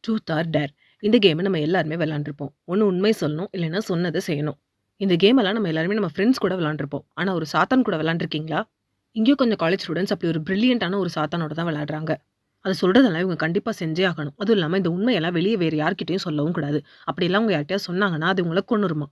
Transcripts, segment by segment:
Truth or dare. இந்த கேம நம்ம எல்லாருமே விளையாண்டுருப்போம். ஒண்ணு உண்மை சொல்லணும், இல்லைன்னா சொன்னத செய்யணும். இந்த கேமெல்லாம் நம்ம எல்லாருமே நம்ம ஃப்ரெண்ட்ஸ் கூட விளையாண்டுருப்போம். ஆனா ஒரு சாத்தான் கூட விளையாண்டுருக்கீங்களா? இங்கேயும் கொஞ்சம் காலேஜ் ஸ்டூடண்ட்ஸ் அப்படி ஒரு பிரில்லியன்ட்டான ஒரு சாத்தானோட தான் விளையாடுறாங்க. அது சொல்றதெல்லாம் இவங்க கண்டிப்பா செஞ்சே ஆகணும். அதுவும் இல்லாம இந்த உண்மையெல்லாம் வெளிய வேற யார்கிட்டயும் சொல்லவும் கூடாது. அப்படியெல்லாம் அவங்க யார்ட்டயாவது சொன்னாங்கன்னா, அது இவங்கள கொன்னுருமா.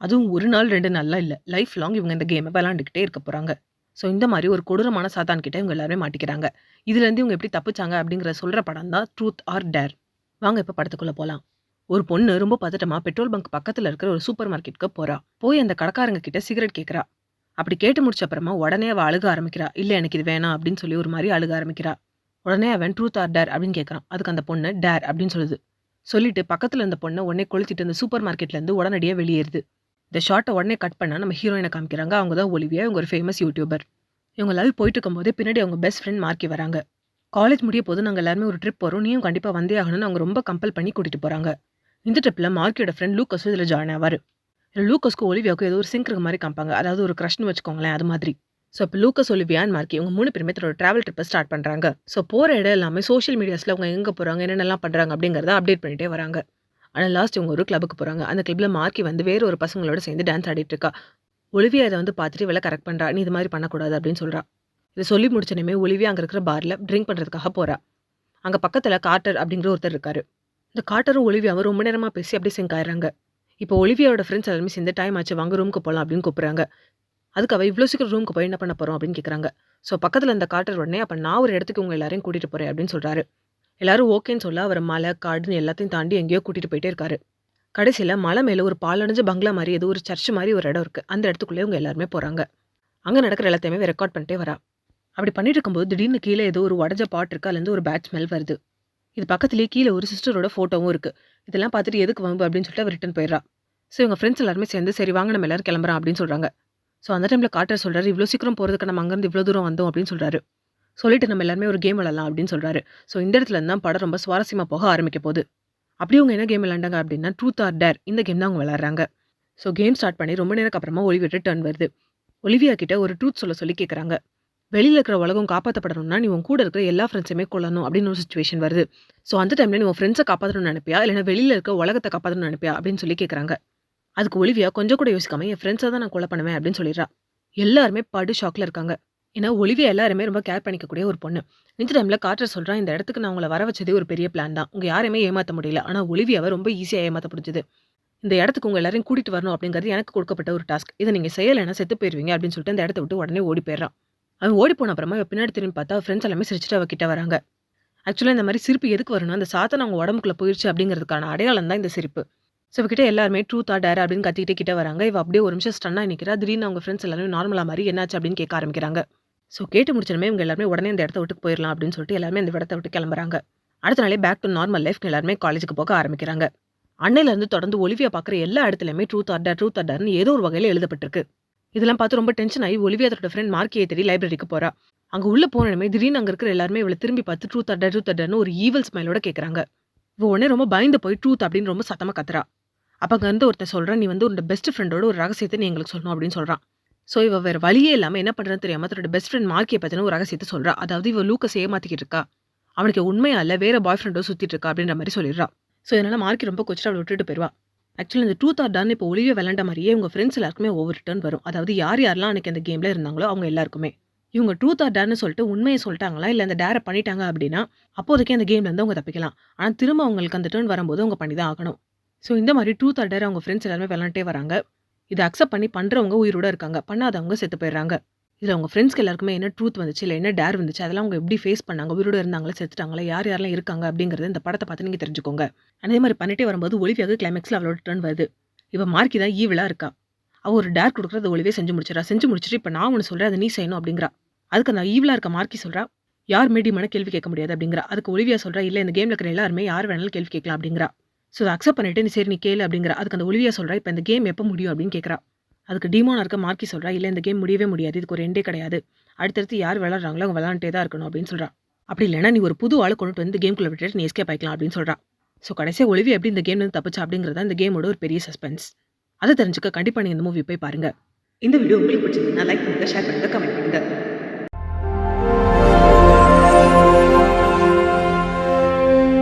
அதுவும் 1 நாள் 2 நாள்லாம் இல்ல. லைஃப் லாங் இவங்க இந்த கேம விளையாண்டுக்கிட்டே இருக்க போறாங்க. ஸோ இந்த மாரி ஒரு கொடூரமான சாத்தான் கிட்ட இவங்க எல்லாருமே மாட்டிக்கிறாங்க. இதுலேருந்து இவங்க எப்படி தப்பிச்சாங்க அப்படிங்கிற சொல்ற படம் தான் ட்ரூத் ஆர் டேர். வாங்க இப்ப படத்துக்குள்ள போலாம். ஒரு பொண்ணு ரொம்ப பதட்டமா பெட்ரோல் பங்க் பக்கத்துல இருக்கிற ஒரு சூப்பர் மார்க்கெட்க்கு போறா. போய் அந்த கடைக்காரங்க கிட்ட சிகரெட் கேட்கிறா. அப்படி கேட்டு முடிச்ச அப்புறமா உடனே அவ அழுக ஆரம்பிக்கிறா. இல்ல எனக்கு இது வேணாம் அப்படின்னு சொல்லி ஒரு மாரி அழுக ஆரம்பிக்கிறா. உடனே அவன் ட்ரூத் ஆர் டேர் அப்படின்னு கேட்கறான். அதுக்கு அந்த பொண்ணு டேர் அப்படின்னு சொல்லுது. சொல்லிட்டு பக்கத்துல இருந்த பொண்ண உடனே கொளுத்திட்டு அந்த சூப்பர் மார்க்கெட்ல இருந்து உடனடியா வெளியேறுது. இந்த ஷாட்ட உடனே கட் பண்ணா நம்ம ஹீரோயின காமிக்கிறாங்க. அவங்க தான் ஒலிவியா. இவங்க ஒரு ஃபேமஸ் யூடியூபர். இவங்க லவ் போயிட்டு இருக்கும்போதே பின்னாடி அவங்க பெஸ்ட் ஃப்ரெண்ட் மார்க்கி வராங்க. காலேஜ் முடிய போது நாங்க எல்லாருமே ஒரு ட்ரிப் போறோம். நீயும் கண்டிப்பா வந்தே ஆகணும்னு அவங்க ரொம்ப கம்பல் பண்ணி கூட்டிட்டு போறாங்க. இந்த ட்ரிப்ல மார்க்கியோட ஃப்ரெண்ட் லூக்கஸும் இதுல ஜாயின் ஆவாரு. இதுல லூக்கஸ்க்கும் ஒலிவியாவுக்கும் ஏதோ ஒரு சிங்க் இருக்க மாரி காமிப்பாங்க. அதாவது ஒரு க்ரஷ்ன்னு வச்சுக்கோங்களேன் அது மாதிரி. ஸோ இப்போ லூக்கஸ், ஒலிவியா அண்ட் மார்க்கி இவங்க 3 பேருமே தன்னோட டிராவல் ட்ரிப்ப ஸ்டார்ட் பண்றாங்க. ஸோ போற இடம் எல்லாமே சோஷியல் மீடியாஸ்ல அவங்க எங்க போறாங்க, என்னென்னலாம் பண்றாங்க அப்படிங்கிறத அப்டேட் பண்ணிட்டே வராங்க. ஆனா லாஸ்ட் இவங்க ஒரு கிளப்புக்கு போறாங்க. அந்த கிளப்ல மார்க்கி வந்து வேற ஒரு பசங்களோட சேர்ந்து டான்ஸ் ஆடிட்டு இருக்கா. ஒலிவியா இத வந்து பார்த்துட்டு இவள கரெக்ட் பண்றா. நீ இது மாரி பண்ணக்கூடாது அப்படின்னு சொல்றா. இத சொல்லி முடிச்சோனமே ஒலிவியா அங்க இருக்கிற பார்ல ட்ரிங்க் பண்றதுக்காக போறா. அங்க பக்கத்துல கார்ட்டர் அப்படிங்கிற ஒருத்தர் இருக்காரு. இந்த கார்ட்டரும் ஒலிவியாவும் ரொம்ப நேரமா பேசி அப்படியே சிங்க் ஆயிடுறாங்க. இப்போ ஒலிவியாவோட ஃப்ரெண்ட்ஸ் எல்லாருமே சேர்ந்து டைம் ஆச்சு வாங்க ரூமுக்கு போலாம் அப்படின்னு கூப்பிடுறாங்க. அதுக்கு அவ இவ்ளோ சீக்கிரம் ரூமுக்கு போய் என்ன பண்ண போறோம் அப்படின்னு கேட்குறாங்க. ஸோ பக்கத்துல இருந்த கார்ட்டர் உடனே அப்ப நான் ஒரு இடத்துக்கு உங்க எல்லாரையும் கூட்டிட்டு போறேன் அப்படின்னு சொல்றாரு. எல்லாரும் ஓகேன்னு சொல்ல அவர் மலை, காடுன்னு எல்லாத்தையும் தாண்டி எங்கேயோ கூட்டிட்டு போயிட்டே இருக்காரு. கடைசியில மலை மேல ஒரு பாழடைஞ்ச பங்களா மாரி ஏதோ ஒரு சர்ச் மாரி ஒரு இடம் இருக்கு. அந்த இடத்துக்குள்ளே இவங்க எல்லாருமே போறாங்க. அங்க நடக்கிற எல்லாத்தையுமே ரெக்கார்ட் பண்ணிட்டே வரா. அப்படி பண்ணிட்டு இருக்கும்போது திடீர்னு கீழ ஏதோ ஒரு உடைஞ்ச பாட் இருக்கு. அதுலேருந்து ஒரு பேட் ஸ்மெல் வருது. இது பக்கத்திலேயே கீழ ஒரு சிஸ்டரோட ஃபோட்டோவும் இருக்கு. இதெல்லாம் பார்த்துட்டு எதுக்கு வம்பு அப்படின்னு சொல்லிட்டு அவ ரிட்டர்ன் போயிடுறா. ஸோ இவங்க ஃப்ரெண்ட்ஸ் எல்லாருமே சேர்ந்து சரி வாங்க நம்ம எல்லாரும் கிளம்புறோம் அப்படின்னு சொல்றாங்க. ஸோ அந்த டைம்ல கார்ட்டர் சொல்றாரு, இவ்ளோ சீக்கிரம் போறதுக்கு நம்ம அங்கேருந்து இவ்ளோ தூரம் வந்தோம் அப்படின்னு சொல்றாரு. சொல்லிட்டு நம்ம எல்லாருமே ஒரு கேம் விளையாடலாம் அப்படின்னு சொல்றாரு. ஸோ இந்த இடத்துல இருந்து தான் படம் ரொம்ப சுவாரஸ்யமா போக ஆரம்பிக்க போகுது. அப்படி அவங்க என்ன கேம் விளையாண்டாங்க அப்படின்னா ட்ரூத் ஆர் டேர் இந்த கேம் தான் அவங்க விளையாடுறாங்க. ஸோ கேம் ஸ்டார்ட் பண்ணி ரொம்ப நேரத்துக்கு அப்புறமா ஒலிவியா டர்ன் வருது. ஒலிவியா கிட்ட ஒரு ட்ரூத் சொல்ல சொல்லி கேட்குறாங்க. வெளியில இருக்கிற உலகம் காப்பாற்றப்படணும்னா நீ உன் கூட இருக்கிற எல்லா ஃப்ரெண்ட்ஸுமே கொல்லணும் அப்படின்னு ஒரு சுச்சுவேஷன் வருது. ஸோ அந்த டைம்ல நீ உன் ஃப்ரெண்ட்ஸை காப்பாற்றணும்னு நினைப்பியா இல்லைன்னா வெளியில இருக்க உலகத்தை காப்பாற்றணும்னு நினைப்பியா அப்படின்னு சொல்லி கேட்குறாங்க. அதுக்கு ஒலிவியா கொஞ்சம் கூட யோசிக்காம என் ஃப்ரெண்ட்ஸை தான் நான் கொலை பண்ணுவேன் அப்படின்னு சொல்லிடுறா. எல்லாருமே படு ஷாக்ல இருக்காங்க. ஏன்னா ஒலிவியா எல்லாருமே ரொம்ப கேர் பண்ணிக்கக்கூடிய ஒரு பொண்ணு. இந்த டைம்ல கார்ட்டர் சொல்றான், இந்த இடத்துக்கு நான் உங்களை வர வச்சதே ஒரு பெரிய பிளான் தான். உங்க யாரையுமே ஏமாத்த முடியல. ஆனா ஒலிவியாவை ரொம்ப ஈஸியா ஏமாத்த முடிஞ்சது. இந்த இடத்துக்கு உங்க எல்லாரையும் கூட்டிட்டு வரணும் அப்படிங்கிறது எனக்கு கொடுக்கப்பட்ட ஒரு டாஸ்க். இதை நீங்க செய்யலைன்னா செத்து போயிருவீங்க அப்படின்னு சொல்லிட்டு அந்த இடத்த விட்டு உடனே ஓடி போயிடுறான். அவன் ஓடி போன அப்புறமா இவ பின்னாடி திரும்பி பார்த்தா ஃப்ரெண்ட்ஸ் எல்லாமே சிரிச்சுட்டு அவ கிட்ட வராங்க. ஆக்சுவலா இந்த மாதிரி சிரிப்பு எதுக்கு வரணும், அந்த சாத்தான் அவங்க உடம்புக்குள்ள போயிருச்சு அப்படிங்கிறதுக்கான அடையாளம் தான் இந்த சிரிப்பு. ஸோ இவகிட்ட எல்லாருமே ட்ரூத் ஆர் டேர் அப்படின்னு கத்திக்கிட்டே கிட்ட வராங்க. இவ அப்படியே ஒரு நிமிஷம் ஸ்டன்னா நிக்கிறா. திடீர்னு அவங்க ஃப்ரெண்ட்ஸ் எல்லாரும் நார்மலா மாதிரி என்னாச்சு அப்படின்னு கேட்க ஆரம்பிக்கிறாங்க. ஸோ கேட்டு முடிச்சதுமே இவங்க எல்லாருமே உடனே இந்த இடத்த விட்டு போயிடலாம் அப்படின்னு சொல்லிட்டு எல்லாருமே அந்த இடத்த விட்டு கிளம்புறாங்க. அடுத்த நாளே பேக் டு நார்மல் லைஃப் எல்லாருமே காலேஜுக்கு போக ஆரம்பிக்கிறாங்க. அன்னையில இருந்து தொடர்ந்து ஒலிவியா பார்க்குற எல்லா இடத்துலையுமே ட்ரூத் ஆர் டேர்னு ஏதோ ஒரு வகையில் எழுதப்பட்டிருக்கு. இதெல்லாம் பார்த்து ரொம்ப டென்ஷன் ஆகி ஒலிவியா தன்னோட ஃப்ரெண்ட் மார்க்கியை தேடி லைப்ரரிக்கு போறா. அங்க உள்ள போனதுமே திடீர்னு அங்க இருக்கிற எல்லாருமே இவளை திரும்பி பார்த்து ட்ரூத் ஆர் டேர்னு ஒரு ஈவல் ஸ்மைலோட கேட்குறாங்க. இவ உடனே ரொம்ப பயந்து போய் ட்ரூத் அப்படின்னு ரொம்ப சத்தமா கத்துறா. அப்ப அங்க இருந்து ஒருத்தன் சொல்றான், நீ வந்து உன்னோட பெஸ்ட் ஃப்ரெண்டோட ஒரு ரகசியத்தை நீ எங்களுக்கு சொல்லணும் அப்படின்னு சொல்றான். ஸோ இவ வேற வழியே இல்லாம என்ன பண்றதுன்னு தெரியாம தன்னோட பெஸ்ட் ஃப்ரெண்ட் மார்க்கியை பத்தின ஒரு ரகசியத்தை சொல்றா. அதாவது இவ லூக்கஸ் ஏமாத்திக்கிட்டு இருக்கா. அவனுக்கு உண்மையா இல்ல வேற பாய் ஃப்ரெண்டோ சுத்திட்டு இருக்கா அப்படின்ற மாதிரி சொல்லிடுறா. ஸோ இதனால மார்க்கி ரொம்ப கொச்சிட்டு அவளை விட்டுட்டு போயிருவா. ஆக்சுவலி இந்த ட்ரூத் ஆர் டேர்னு இப்போ ஒலிவியா விளையாண்ட மாதிரியே இவங்க ஃப்ரெண்ட்ஸ் எல்லாருக்குமே ஒவ்வொரு டர்ன் வரும். அதாவது யார் யாரெல்லாம் அன்னைக்கு அந்த கேம்ல இருந்தாங்களோ அவங்க எல்லாருக்குமே. இவங்க ட்ரூத் ஆர் டேர்னு சொல்லிட்டு உண்மையை சொல்லிட்டாங்களா இல்ல அந்த டேரை பண்ணிட்டாங்க அப்படின்னா அப்போதைக்கு அந்த கேம்ல இருந்து அவங்க தப்பிக்கலாம். ஆனா திரும்ப அவங்களுக்கு அந்த டர்ன் வரும்போது அவங்க பண்ணி தான் ஆகணும். ஸோ இந்த மாதிரி ட்ரூத் ஆர் டேர் அவங்க ஃப்ரெண்ட்ஸ் எல்லாருமே விளையாண்டே வராங்க. இதை அக்செப்ட் பண்ணி பண்றவங்க உயிரோட இருக்காங்க. பண்ணாதவங்க செத்து போயிடுறாங்க. இதுல அவங்க ஃப்ரெண்ட்ஸ்க்கு எல்லாருக்குமே என்ன ட்ரூத் வந்துச்சு இல்ல என்ன டேர் வந்துச்சு அதெல்லாம் அவங்க எப்படி ஃபேஸ் பண்ணாங்க, உயிரோட இருந்தாங்களா செத்துட்டாங்களா, யார் யாரெல்லாம் இருக்காங்க அப்படிங்கறது இந்த படத்தை பார்த்து நீங்க தெரிஞ்சுக்கோங்க. அதே மாதிரி பண்ணிட்டே வரும்போது ஒலிவியாவுக்கு கிளைமேக்ஸ்ல அவளோட டர்ன் வருது. இவ மார்க்கி தான் ஈவிலா இருக்கா. அவ ஒரு டேர் கொடுக்குறது ஒலிவியா செஞ்சு முடிச்சிடறா. செஞ்சு முடிச்சுட்டு இப்ப நான் ஒன்று சொல்றேன் அதை நீ செய்யணும் அப்படிங்கிறா. அதுக்கு அந்த ஈவிலா இருக்க மார்க்கி சொல்றா, யார் மீடியமான கேள்வி கேட்க முடியாது அப்படிங்கிறா. அதுக்கு ஒலிவியா சொல்றா, இல்ல இந்த கேம்ல இருக்கிற எல்லாருமே யார் வேணாலும் கேள்வி கேட்கலாம் அப்படிங்கிறா. ஸோ அதை அக்செப்ட் பண்ணிட்டு நீ சரி நீ கேளு அப்படிங்கிறா. அதுக்கு அந்த ஒலிவியா சொல்றா, இப்போ இந்த கேம் எப்போ முடியும் அப்படின்னு கேட்கறா. அதுக்கு டீமோனா இருக்க மார்க்கி சொல்றா, இல்ல இந்த கேம் முடியவே முடியாது. இதுக்கு ஒரு எண்டே கிடையாது. அடுத்தடுத்து யார் விளையாடுறாங்களோ அவங்க விளையாண்டே தான் இருக்கணும் அப்படின்னு சொல்றா. அப்படி இல்லைன்னா நீ ஒரு புது ஆளை கொண்டு வந்து கேம்குள்ள விட்டுட்டு நீ எஸ்கேப் ஆயிக்கலாம் அப்படின்னு சொல்றா. ஸோ கடைசியாக ஒலிவியா எப்படி இந்த கேம்ல இருந்து தப்பிச்சா அப்படிங்கிறது இந்த கேமோட ஒரு பெரிய சஸ்பென்ஸ். அதை தெரிஞ்சுக்க கண்டிப்பா நீங்க இந்த மூவி போய் பாருங்க. இந்த வீடியோ உங்களுக்கு பிடிச்சிருந்தா லைக் பண்ணுங்க, ஷேர் பண்ணுங்க, கமெண்ட் பண்ணுங்க.